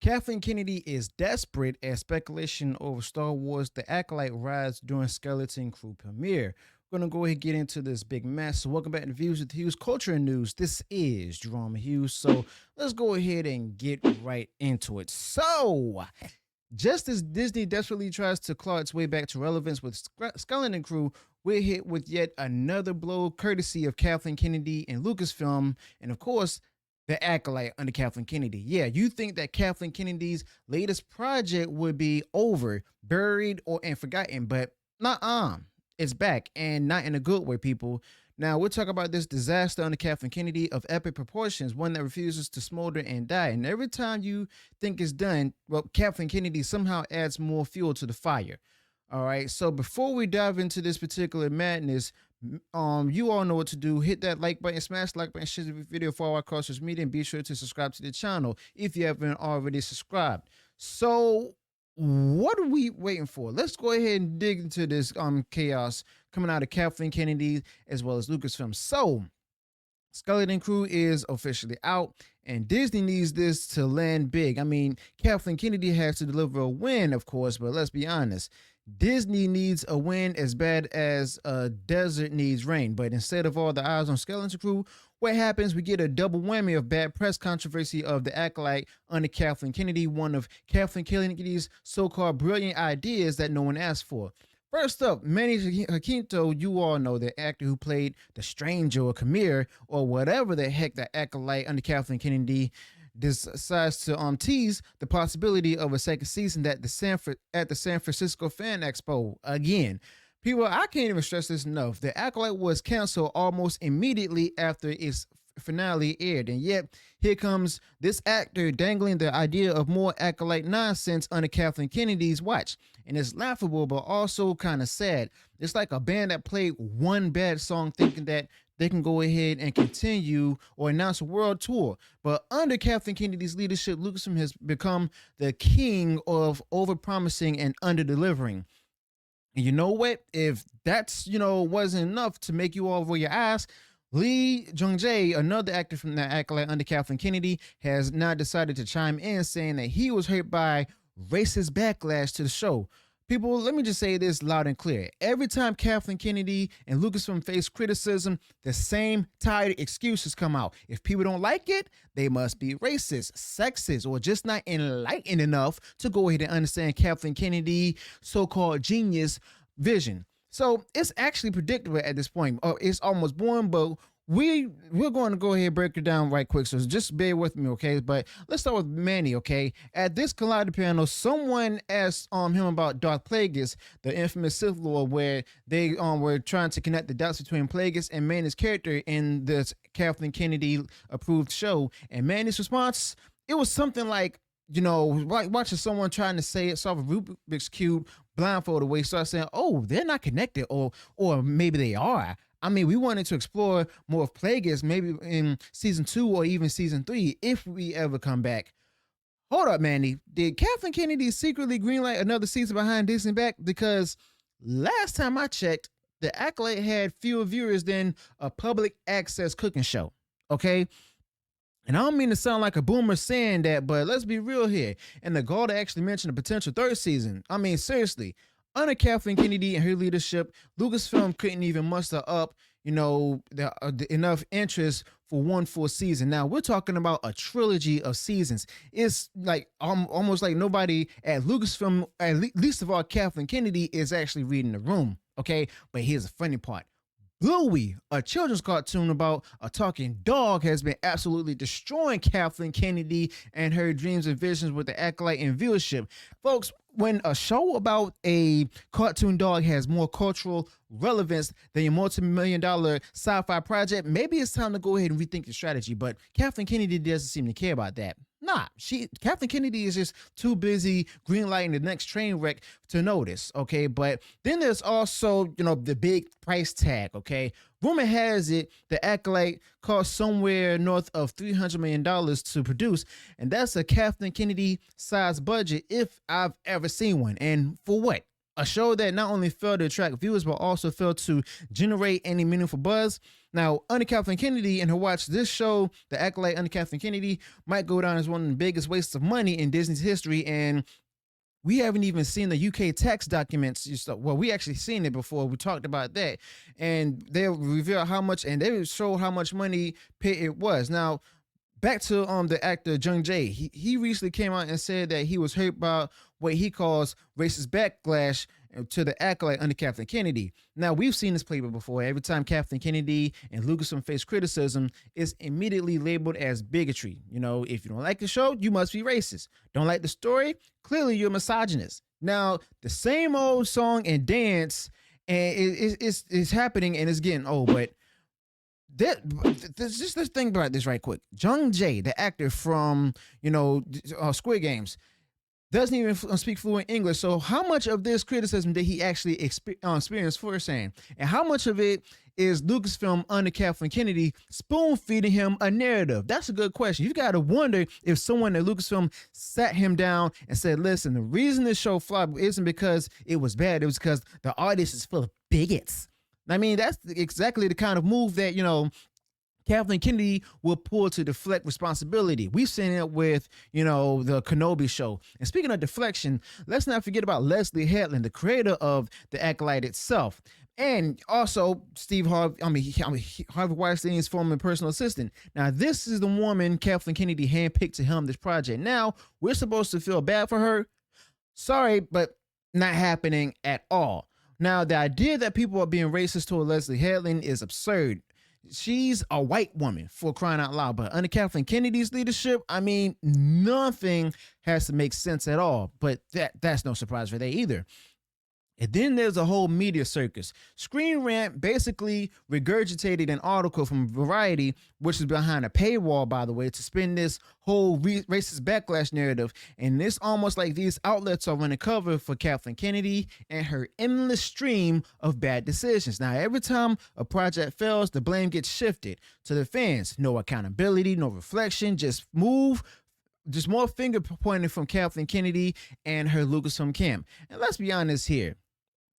Kathleen Kennedy is desperate as speculation over Star Wars The Acolyte rise during Skeleton Crew premiere. We're going to go ahead and get into this big mess. So welcome back to Views with Hughes Culture and News. This is Jerome Hughes. So let's go ahead and get right into it. So, just as Disney desperately tries to claw its way back to relevance with Skeleton Crew, we're hit with yet another blow courtesy of Kathleen Kennedy and Lucasfilm, and of course, the Acolyte under Kathleen Kennedy. Yeah, you think that Kathleen Kennedy's latest project would be over, buried, or and forgotten, but not it's back, and not in a good way, people. Now, we'll talk about this disaster under Kathleen Kennedy of epic proportions, one that refuses to smolder and die. And every time you think it's done, well, Kathleen Kennedy somehow adds more fuel to the fire. All right, so before we dive into this particular madness, you all know what to do. Hit that like button, smash the like button, share the video, follow our across social media, and be sure to subscribe to the channel if you haven't already subscribed. So, what are we waiting for? Let's go ahead and dig into this chaos coming out of Kathleen Kennedy as well as Lucasfilm. So, Skeleton Crew is officially out, and Disney needs this to land big. I mean, Kathleen Kennedy has to deliver a win, of course, but let's be honest. Disney needs a win as bad as a desert needs rain. But instead of all the eyes on Skeleton Crew, what happens? We get a double whammy of bad press controversy of the Acolyte under Kathleen Kennedy, one of Kathleen Kennedy's so-called brilliant ideas that no one asked for. First up, Manny Jacinto, you all know the actor who played the Stranger or Khmer or whatever the heck the Acolyte under Kathleen Kennedy decides to tease the possibility of a second season at the San Francisco Fan Expo again. People, I can't even stress this enough. The Acolyte was canceled almost immediately after its finale aired, and yet here comes this actor dangling the idea of more Acolyte nonsense under Kathleen Kennedy's watch. And it's laughable, but also kind of sad. It's like a band that played one bad song thinking that they can go ahead and continue or announce a world tour. But under Kathleen Kennedy's leadership, Lucasfilm has become the king of overpromising and underdelivering. And you know what? If that's, wasn't enough to make you all roll your eyes, Lee Jung-jae, another actor from the Acolyte under Kathleen Kennedy, has now decided to chime in saying that he was hurt by racist backlash to the show. People, let me just say this loud and clear. Every time Kathleen Kennedy and Lucasfilm face criticism, the same tired excuses come out. If people don't like it, they must be racist, sexist, or just not enlightened enough to go ahead and understand Kathleen Kennedy's so-called genius vision. So it's actually predictable at this point. It's almost born, but we're going to go ahead and break it down right quick. So just bear with me, okay? But let's start with Manny, okay? At this Collider panel, someone asked him about Darth Plagueis, the infamous Sith Lord, where they were trying to connect the dots between Plagueis and Manny's character in this Kathleen Kennedy approved show. And Manny's response, it was something like, like watching someone trying to solve a Rubik's Cube blindfolded way, start saying, "Oh, they're not connected," or maybe they are. I mean, we wanted to explore more of Plagueis, maybe in season 2 or even season 3, if we ever come back. Hold up, Manny. Did Kathleen Kennedy secretly greenlight another season behind Disney back? Because last time I checked, the Acolyte had fewer viewers than a public access cooking show. Okay. And I don't mean to sound like a boomer saying that, but let's be real here. And the gall to actually mention a potential third season. I mean, seriously, under Kathleen Kennedy and her leadership, Lucasfilm couldn't even muster up, enough interest for one full season. Now we're talking about a trilogy of seasons. It's like almost like nobody at Lucasfilm, at least of all Kathleen Kennedy, is actually reading the room. Okay, but here's the funny part. Bluey, a children's cartoon about a talking dog, has been absolutely destroying Kathleen Kennedy and her dreams and visions with the Acolyte and viewership. Folks, when a show about a cartoon dog has more cultural relevance than a multi-million-dollar sci-fi project, maybe it's time to go ahead and rethink the strategy. But Kathleen Kennedy doesn't seem to care about that. Nah, Kathleen Kennedy is just too busy greenlighting the next train wreck to notice, okay? But then there's also, the big price tag, okay? Rumor has it the Acolyte cost somewhere north of $300 million to produce, and that's a Kathleen Kennedy size budget if I've ever seen one. And for what? a show that not only failed to attract viewers but also failed to generate any meaningful buzz. Now, under Kathleen Kennedy and her watch, this show, The Acolyte under Kathleen Kennedy, might go down as one of the biggest wastes of money in Disney's history. And we haven't even seen the UK tax documents. Well, we actually seen it before. We talked about that. And they reveal how much, and they show how much money paid it was. Now, back to the actor Lee Jung-jae. He recently came out and said that he was hurt by what he calls racist backlash to the Acolyte under Kathleen Kennedy. Now, we've seen this playbook before. Every time Kathleen Kennedy and Lucasfilm face criticism, it's immediately labeled as bigotry. You know, if you don't like the show, you must be racist. Don't like the story? Clearly, you're a misogynist. Now, the same old song and dance, and it's happening, and it's getting old, but let's think about this right quick. Jung-jae, the actor from Squid Games, doesn't even speak fluent English. So how much of this criticism did he actually experience firsthand? And how much of it is Lucasfilm under Kathleen Kennedy spoon feeding him a narrative? That's a good question. You got to wonder if someone at Lucasfilm sat him down and said, listen, the reason this show flopped isn't because it was bad. It was because the audience is full of bigots. I mean, that's exactly the kind of move that, Kathleen Kennedy will pull to deflect responsibility. We've seen it with, the Kenobi show. And speaking of deflection, let's not forget about Leslie Headland, the creator of the Acolyte itself. And also Harvey Weinstein's former personal assistant. Now, this is the woman Kathleen Kennedy handpicked to helm this project. Now, we're supposed to feel bad for her. Sorry, but not happening at all. Now, the idea that people are being racist toward Leslie Headland is absurd. She's a white woman, for crying out loud. But under Kathleen Kennedy's leadership, I mean, nothing has to make sense at all. But that's no surprise for that either. And then there's a whole media circus. Screen Rant basically regurgitated an article from Variety, which is behind a paywall, by the way, to spin this whole racist backlash narrative. And it's almost like these outlets are running cover for Kathleen Kennedy and her endless stream of bad decisions. Now, every time a project fails, the blame gets shifted to the fans. No accountability, no reflection, just more finger pointing from Kathleen Kennedy and her Lucasfilm camp. And let's be honest here.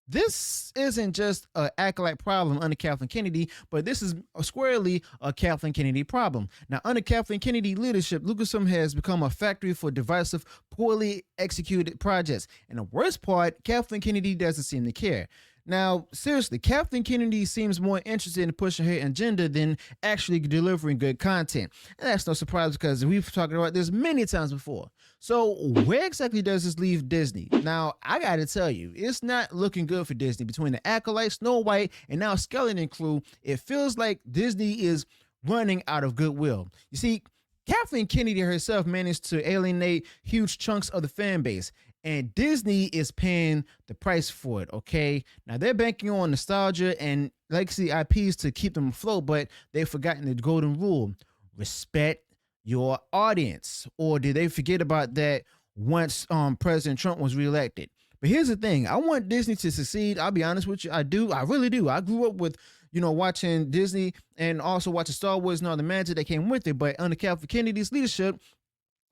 This isn't just an Acolyte problem under Kathleen Kennedy, but this is squarely a Kathleen Kennedy problem. Now, under Kathleen Kennedy leadership, Lucasfilm has become a factory for divisive, poorly executed projects. And the worst part, Kathleen Kennedy doesn't seem to care. Now, seriously, Kathleen Kennedy seems more interested in pushing her agenda than actually delivering good content. And that's no surprise because we've talked about this many times before. So where exactly does this leave Disney? Now, I gotta tell you, it's not looking good for Disney. Between the Acolyte, Snow White, and now Skeleton Crew, it feels like Disney is running out of goodwill. You see, Kathleen Kennedy herself managed to alienate huge chunks of the fan base. And Disney is paying the price for it, okay? Now, they're banking on nostalgia and legacy IPs to keep them afloat, but they've forgotten the golden rule. Respect your audience. Or did they forget about that once President Trump was reelected? But here's the thing. I want Disney to succeed. I'll be honest with you. I do. I really do. I grew up with, watching Disney and also watching Star Wars and all the magic that came with it. But under Kathleen Kennedy's leadership,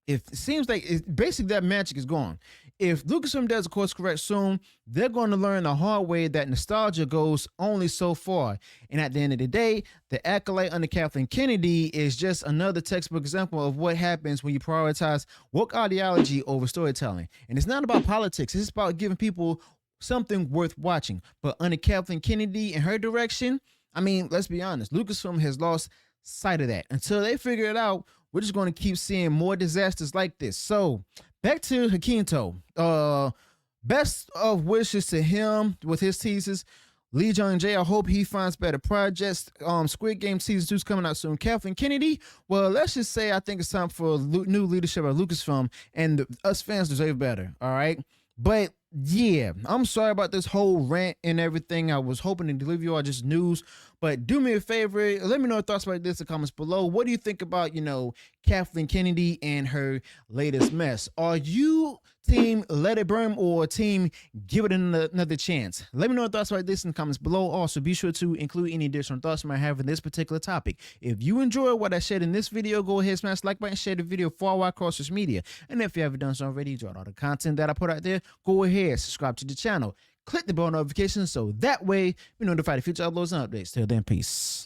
it seems like basically that magic is gone. If Lucasfilm does a course correct soon, they're going to learn the hard way that nostalgia goes only so far. And at the end of the day, the Acolyte under Kathleen Kennedy is just another textbook example of what happens when you prioritize woke ideology over storytelling. And it's not about politics. It's about giving people something worth watching. But under Kathleen Kennedy and her direction, I mean, let's be honest, Lucasfilm has lost sight of that. Until they figure it out, we're just going to keep seeing more disasters like this. So back to Jacinto. Best of wishes to him with his teasers. Lee Jung-jae, I hope he finds better projects. Squid Game Season 2 is coming out soon. Kathleen Kennedy, well, let's just say I think it's time for new leadership at Lucasfilm, and us fans deserve better, all right? But yeah, I'm sorry about this whole rant and everything. I was hoping to deliver you all just news, but do me a favor. Let me know your thoughts about this in the comments below. What do you think about, Kathleen Kennedy and her latest mess? Are you team let it burn or team give it another chance? Let me know your thoughts about this in the comments below. Also, be sure to include any additional thoughts you might have in this particular topic. If you enjoy what I shared in this video, go ahead, smash the like button, share the video far wide across social media. And if you haven't done so already, enjoyed all the content that I put out there, go ahead, subscribe to the channel. click the bell notification so that way we notify the future uploads and updates. Till then, peace.